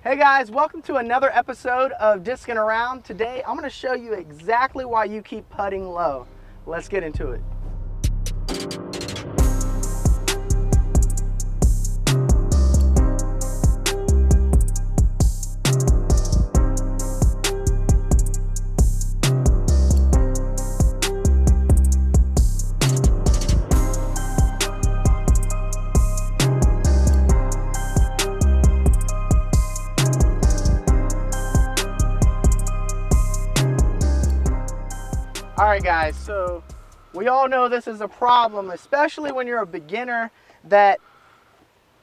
Hey guys, welcome to another episode of Discing Around. Today I'm going to show you exactly why you keep putting low. Let's get into it. All right guys, so we all know this is a problem, especially when you're a beginner, that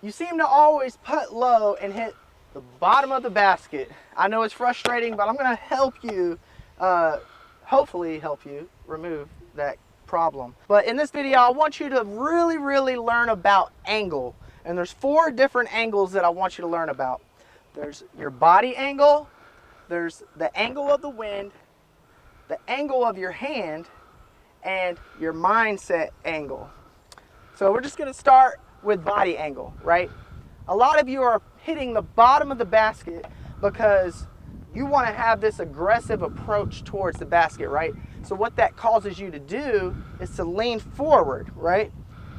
you seem to always putt low and hit the bottom of the basket. I know it's frustrating, but I'm going to help you, hopefully help you remove that problem. But in this video, I want you to really learn about angle. And there's 4 different angles that I want you to learn about. There's your body angle, there's the angle of the wind, the angle of your hand, and your mindset angle. So we're just going to start with body angle, right? A lot of you are hitting the bottom of the basket because you want to have this aggressive approach towards the basket, right? So what that causes you to do is to lean forward, right?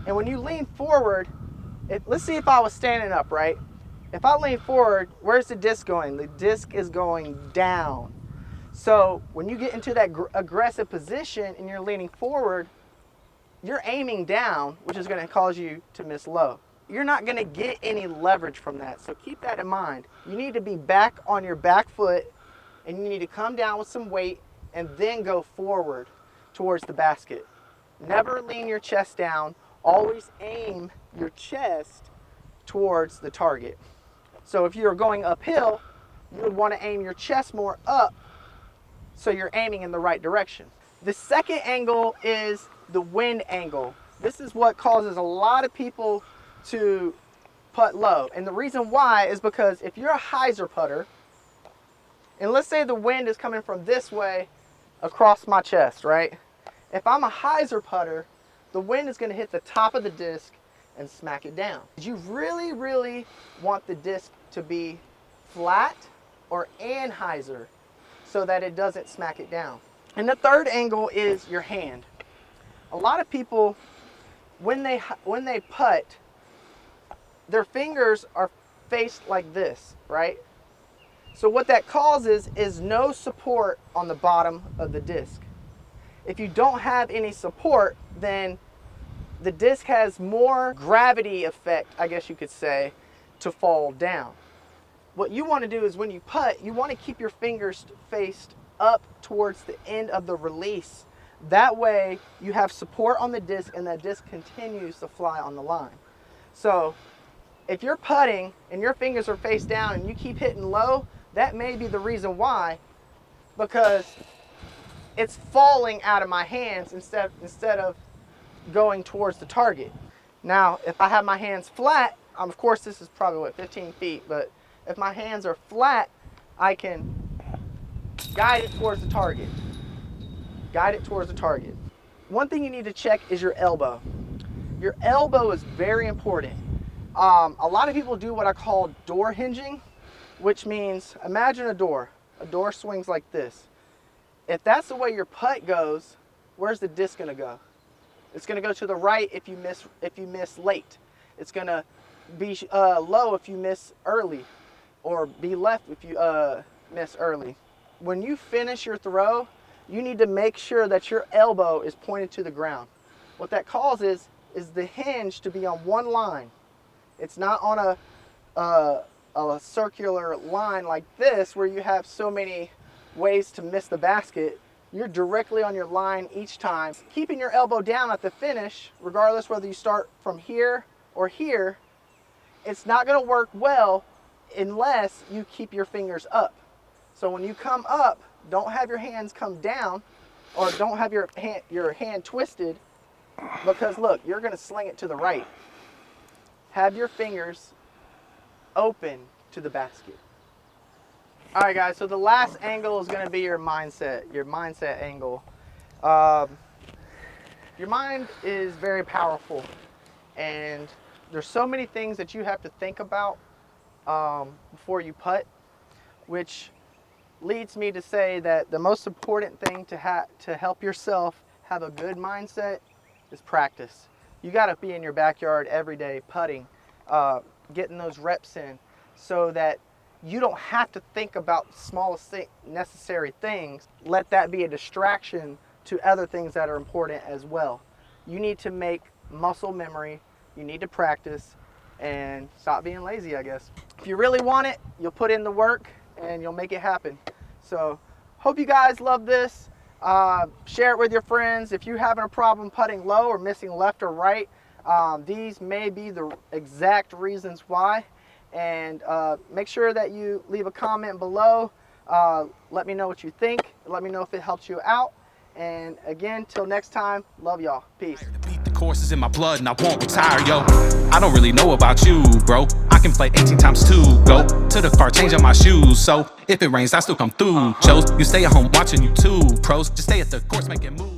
And when you lean forward, let's see if I was standing up, right? If I lean forward, where's the disc going? The disc is going down. So when you get into that aggressive position and you're leaning forward, you're aiming down, which is going to cause you to miss low. You're not going to get any leverage from that. So keep that in mind. You need to be back on your back foot and you need to come down with some weight and then go forward towards the basket. Never lean your chest down. Always aim your chest towards the target. So if you're going uphill, you would want to aim your chest more up so you're aiming in the right direction. The second angle is the wind angle. This is what causes a lot of people to putt low. And the reason why is because if you're a hyzer putter, and let's say the wind is coming from this way across my chest, right? If I'm a hyzer putter, the wind is going to hit the top of the disc and smack it down. You really want the disc to be flat or anhyzer so that it doesn't smack it down. And the third angle is your hand. A lot of people, when they putt, their fingers are faced like this, right? So what that causes is no support on the bottom of the disc. If you don't have any support, then the disc has more gravity effect, I guess you could say, to fall down. What you want to do is when you putt, you want to keep your fingers faced up towards the end of the release. That way you have support on the disc and that disc continues to fly on the line. So if you're putting and your fingers are face down and you keep hitting low, that may be the reason why, because it's falling out of my hands instead of going towards the target. Now, if I have my hands flat, of course this is probably 15 feet, but if my hands are flat, I can guide it towards the target. Guide it towards the target. One thing you need to check is your elbow. Your elbow is very important. A lot of people do what I call door hinging, which means imagine a door. A door swings like this. If that's the way your putt goes, where's the disc going to go? It's going to go to the right if you miss late. It's going to be low if you miss early, or be left if you miss early. When you finish your throw, you need to make sure that your elbow is pointed to the ground. What that causes is the hinge to be on one line. It's not on a circular line like this where you have so many ways to miss the basket. You're directly on your line each time. Keeping your elbow down at the finish, regardless whether you start from here or here, it's not going to work well unless you keep your fingers up. So when you come up, don't have your hands come down, or don't have your hand twisted, because look, you're going to sling it to the right. Have your fingers open to the basket. All right guys, so the last angle is going to be your mindset angle. Your mind is very powerful, and there's so many things that you have to think about before you putt, which leads me to say that the most important thing to help yourself have a good mindset is practice. You got to be in your backyard every day putting, getting those reps in, so that you don't have to think about the smallest necessary things. Let that be a distraction to other things that are important as well. You need to make muscle memory. You need to practice and stop being lazy, I guess. If you really want it, you'll put in the work and you'll make it happen. So hope you guys love this. Share it with your friends. If you're having a problem putting low or missing left or right, these may be the exact reasons why. And make sure that you leave a comment below. Let me know what you think. Let me know if it helps you out. And again, till next time, love y'all. Peace. The course is in my blood and I won't retire, yo. I don't really know about you, bro. I can play 18 times 2, go to the car, change out my shoes. So if it rains, I still come through. Chose, you stay at home watching YouTube pros. Just stay at the course making moves.